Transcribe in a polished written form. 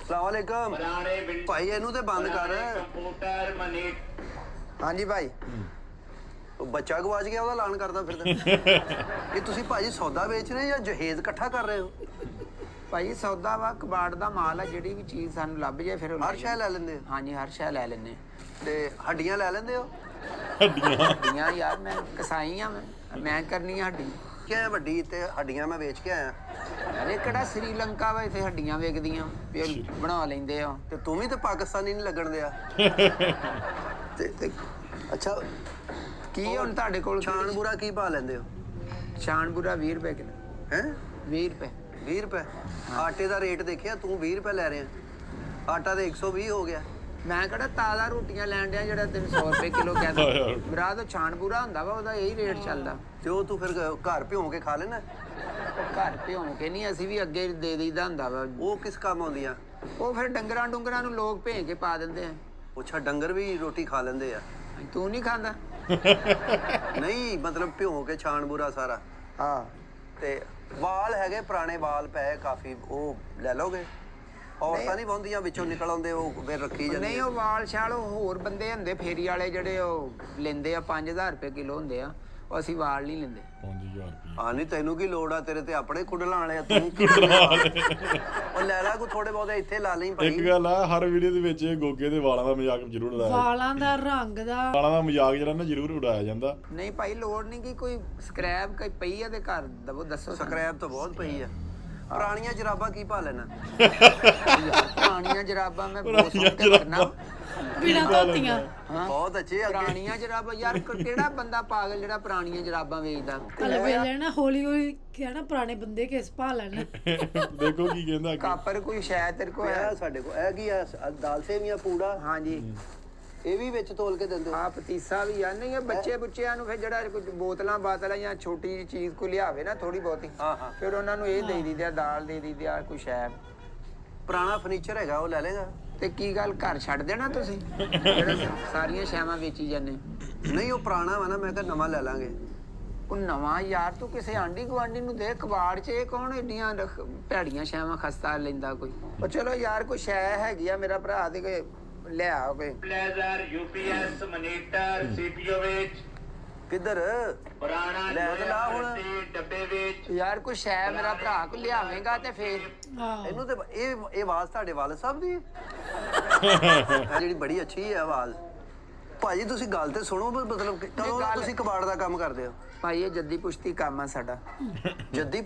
ਸਲਾਮੁਅਲੈਕਮ ਭਾਈ ਇਹਨੂੰ ਤੇ ਬੰਦ ਕਰ। ਹਾਂਜੀ ਭਾਈ ਉਹ ਬੱਚਾ ਗਵਾਚ ਗਿਆ ਉਹਦਾ ਐਲਾਨ ਕਰਦਾ ਫਿਰਦਾ। ਇਹ ਤੁਸੀਂ ਭਾਜੀ ਸੌਦਾ ਵੇਚ ਰਹੇ ਜਾਂ ਜਹੇਜ਼ ਇਕੱਠਾ ਕਰ ਰਹੇ ਹੋ? ਭਾਈ ਸੌਦਾ ਵਾ ਕਬਾੜ ਦਾ ਮਾਲ ਆ, ਜਿਹੜੀ ਵੀ ਚੀਜ਼ ਸਾਨੂੰ ਲੱਭ ਜਾਏ ਫਿਰ ਹਰ ਸ਼ੈ ਲੈ ਲੈਂਦੇ ਹੋ? ਹਾਂਜੀ ਹਰ ਸ਼ੈ ਲੈ ਲੈਂਦੇ। ਤੇ ਹੱਡੀਆਂ ਲੈ ਲੈਂਦੇ ਹੋ? ਹੱਡੀਆਂ ਯਾਰ ਮੈਂ ਕਸਾਈ ਆ, ਮੈਂ ਕਰਨੀ ਆ ਹੱਡੀ ਕਿਆ ਵੱਡੀ ਤੇ ਹੱਡੀਆਂ ਮੈਂ ਵੇਚ ਕੇ ਆਇਆ। ਅਰੇ ਕਿਹੜਾ ਸ੍ਰੀਲੰਕਾ ਵਾ ਇੱਥੇ ਹੱਡੀਆਂ ਵੇਚਦੀਆਂ ਬਣਾ ਲੈਂਦੇ ਆ। ਤੇ ਤੂੰ ਵੀ ਤੇ ਪਾਕਿਸਤਾਨੀ ਨਹੀਂ ਲੱਗਣ ਦਿਆ। ਤੇ ਅੱਛਾ ਕੀ ਹੁਣ ਤੁਹਾਡੇ ਕੋਲ ਛਾਣ ਬੁਰਾ ਕੀ ਪਾ ਲੈਂਦੇ ਹੋ? ਛਾਣ ਬੁਰਾ 20 ਰੁਪਏ ਕਿਲੋ। ਹੈ 20 ਰੁਪਏ। 20 ਰੁਪਏ ਆਟੇ ਦਾ ਰੇਟ ਦੇਖਿਆ ਤੂੰ? 20 ਰੁਪਏ ਲੈ ਰਿਹਾ। ਆਟਾ ਤੇ 120 ਹੋ ਗਿਆ। ਮੈਂ ਕਿਹੜਾ ਤਾਜ਼ਾ ਰੋਟੀਆਂ ਲੈਣ ਡਿਆ ਜਿਹੜਾ 300 ਰੁਪਏ ਕਿਲੋ ਕਹਿੰਦਾ। ਮੇਰਾ ਤਾਂ ਛਾਣ ਬੁਰਾ ਹੁੰਦਾ ਵਾ, ਉਹਦਾ ਇਹੀ ਰੇਟ ਚੱਲਦਾ। ਤੇ ਉਹ ਤੂੰ ਫਿਰ ਘਰ ਭਿਉਂ ਕੇ ਖਾ ਲੈਣਾ? ਘਰ ਭਿਉਂ ਕੇ ਨਹੀਂ, ਅਸੀਂ ਵੀ ਅੱਗੇ ਦੇ ਦਈਦਾ ਹੁੰਦਾ ਵਾ। ਉਹ ਕਿਸ ਕੰਮ ਆਉਂਦੀਆਂ? ਉਹ ਫਿਰ ਡੰਗਰਾਂ ਡੁੰਗਰਾਂ ਨੂੰ ਲੋਕ ਭੇਜ ਕੇ ਪਾ ਦਿੰਦੇ ਆ। ਅੱਛਾ ਡੰਗਰ ਵੀ ਰੋਟੀ ਖਾ ਲੈਂਦੇ ਆ? ਤੂੰ ਨਹੀਂ ਖਾਂਦਾ? ਨਹੀਂ ਮਤਲਬ ਭਿਉਂ ਕੇ ਛਾਣ ਬੁਰਾ ਸਾਰਾ। ਹਾਂ ਤੇ ਵਾਲ ਹੈਗੇ ਪੁਰਾਣੇ ਵਾਲ ਪਏ ਕਾਫੀ, ਉਹ ਲੈ ਲਓਗੇ? ਔਰਤਾਂ ਨਹੀਂ ਪਾਉਂਦੀਆਂ ਵਿੱਚੋਂ ਨਿਕਲ ਆਉਂਦੇ ਉਹ ਫਿਰ ਰੱਖੀ ਜਾਂਦੀ? ਨਹੀਂ ਉਹ ਵਾਲ ਛਾਲ ਹੋਰ ਬੰਦੇ ਹੁੰਦੇ ਫੇਰੀ ਵਾਲੇ ਜਿਹੜੇ ਉਹ ਲੈਂਦੇ ਆ 5000 ਰੁਪਏ ਕਿਲੋ ਹੁੰਦੇ ਆ, ਉਹ ਅਸੀਂ ਵਾਲ ਨਹੀਂ ਲੈਂਦੇ। 5000 ਰੁਪਏ ਹਾਂ ਨਹੀਂ ਤੈਨੂੰ ਕੀ ਲੋੜ ਆ, ਤੇਰੇ ਤੇ ਆਪਣੇ ਕੁੱਡਲਾਂ ਵਾਲੇ ਆ ਤੂੰ। ਉਹ ਲੈ ਲਾ ਕੋ ਥੋੜੇ ਬਹੁਤੇ ਇੱਥੇ ਲਾ ਲਈ ਭਾਈ। ਇੱਕ ਗੱਲ ਆ, ਹਰ ਵੀਡੀਓ ਦੇ ਵਿੱਚ ਗੋਗੇ ਦੇ ਵਾਲਾਂ ਦਾ ਮਜ਼ਾਕ ਜ਼ਰੂਰ ਉਡਾਇਆ, ਵਾਲਾਂ ਦਾ ਰੰਗ ਦਾ ਵਾਲਾਂ ਦਾ ਮਜ਼ਾਕ ਜਿਹੜਾ ਨਾ ਜ਼ਰੂਰ ਉਡਾਇਆ ਜਾਂਦਾ। ਨਹੀਂ ਭਾਈ ਲੋੜ ਨਹੀਂ ਕਿ ਕੋਈ ਸਕ੍ਰੈਪ ਕੋਈ ਪਈ ਆ ਤੇ ਘਰ ਦਵੋ ਦੱਸੋ। ਸਕ੍ਰੈਪ ਤਾਂ ਬਹੁਤ ਪਈ ਆ। ਪੁਰਾਣੀਆਂ ਜਰਾਬਾਂ ਕੀ ਪਾ ਲੈਣਾ? ਪੁਰਾਣੀਆਂ ਜਰਾਬਾਂ ਮੈਂ ਬਹੁਤ ਕਰਨਾ ਬਿਨਾਂ ਧੋਤੀਆਂ। ਬਹੁਤ ਅੱਛੇ ਅੱਗੇ। ਪੁਰਾਣੀਆਂ ਜਰਾਬਾਂ ਯਾਰ ਕਿਹੜਾ ਬੰਦਾ ਪਾਗਲ ਜਿਹੜਾ ਪੁਰਾਣੀਆਂ ਜਰਾਬਾਂ ਵੇਚਦਾ? ਹਲੇ ਵੇਲੇ ਨਾ ਹੌਲੀ ਹੌਲੀ ਕਹਿਣਾ ਪੁਰਾਣੇ ਬੰਦੇ ਕਿਸ ਪਾ ਲੈਣ। ਦੇਖੋ ਕੀ ਕਹਿੰਦਾ ਅੱਗੇ। ਕਾਪਰ ਕੋਈ ਸ਼ਾਇਦ ਤੇਰੇ ਕੋਲ ਇਹ ਸਾਡੇ ਕੋਲ ਇਹ ਕੀ ਆ? ਦਾਲ ਸੇਵੀਆਂ ਪੂੜਾ। ਹਾਂਜੀ ਇਹ ਵੀ ਵਿੱਚ ਤੋਲ ਕੇ ਦਿੰਦੇ ਹੋ? ਆ ਪਤੀਸਾ ਵੀ ਆ। ਨਹੀਂ ਇਹ ਬੱਚੇ ਬੁੱਚਿਆਂ ਨੂੰ ਫਿਰ ਜਿਹੜਾ ਕੁਝ ਬੋਤਲਾਂ ਬਾਤਲਾਂ ਜਾਂ ਛੋਟੀ ਜਿਹੀ ਚੀਜ਼ ਕੋਈ ਲਿਆਵੇ ਨਾ ਥੋੜੀ ਬਹੁਤੀ, ਹਾਂ ਹਾਂ ਫਿਰ ਉਹਨਾਂ ਨੂੰ ਇਹ ਦੇ ਦਿੰਦੇ ਆ, ਦਾਲ ਦੇ ਦਿੰਦੇ ਆ ਕੁਛ ਹੈ। ਪੁਰਾਣਾ ਫਰਨੀਚਰ ਹੈਗਾ ਉਹ ਲੈ ਲੇਗਾ? ਤੇ ਕੀ ਗੱਲ ਘਰ ਛੱਡ ਦੇਣਾ ਤੁਸੀਂ ਜਿਹੜਾ ਸਾਰੀਆਂ ਸ਼ੈਵਾਂ ਵੇਚੀ ਜਾਂਦੇ? ਨਹੀਂ ਉਹ ਪੁਰਾਣਾ ਵਾ ਨਾ, ਮੈਂ ਕਿਹਾ ਨਵਾਂ ਲੈ ਲਾਂਗੇ। ਉਹ ਨਵਾਂ ਯਾਰ ਤੂੰ ਕਿਸੇ ਆਂਢੀ ਗੁਆਂਢੀ ਨੂੰ ਦੇ ਕਬਾੜ 'ਚ। ਇਹ ਕੌਣ ਏਡੀਆਂ ਭੈੜੀਆਂ ਸ਼ੈਵਾਂ ਖਸਤਾ ਲੈਂਦਾ ਕੋਈ? ਉਹ ਚਲੋ ਯਾਰ ਕੋਈ ਸ਼ੈ ਹੈਗੀ ਆ ਮੇਰਾ ਭਰਾ ਦੇ ਕੋਈ ਲਿਆ ਕੋਈ ਬਲੇਜ਼ਰ ਯੂਪੀਐਸ ਮਨੀਟਰ ਸੀਪੀਯੂ ਵਿੱਚ ਕਿੱਧਰ ਪੁਰਾਣਾ ਲੈ ਤੇ ਲਾ ਹੁਣ। ਡੱਬੇ ਵਿੱਚ ਯਾਰ ਕੋਈ ਸ਼ੈ ਮੇਰਾ ਭਰਾ ਕੋ ਲਿਆਵੇਂਗਾ ਤੇ ਫੇਰ। ਹਾਂ ਇਹਨੂੰ ਤੇ ਇਹ ਆਵਾਜ਼ ਤੁਹਾਡੇ ਵਾਲ ਸਾਹਿਬ ਦੀ ਹੈ ਜਿਹੜੀ ਬੜੀ ਅੱਛੀ ਹੈ ਆਵਾਜ਼। ਭਾਜੀ ਤੁਸੀਂ ਗੱਲ ਤੇ ਸੁਣੋ, ਮਤਲਬ ਕਦੋਂ ਤੁਸੀਂ ਕਬਾੜ ਦਾ ਕੰਮ ਕਰਦੇ ਹੋ? ਭਾਈ ਇਹ ਜੱਦੀ ਪੁਸ਼ਤੀ ਕੰਮ ਆ ਸਾਡਾ। ਜੱਦੀ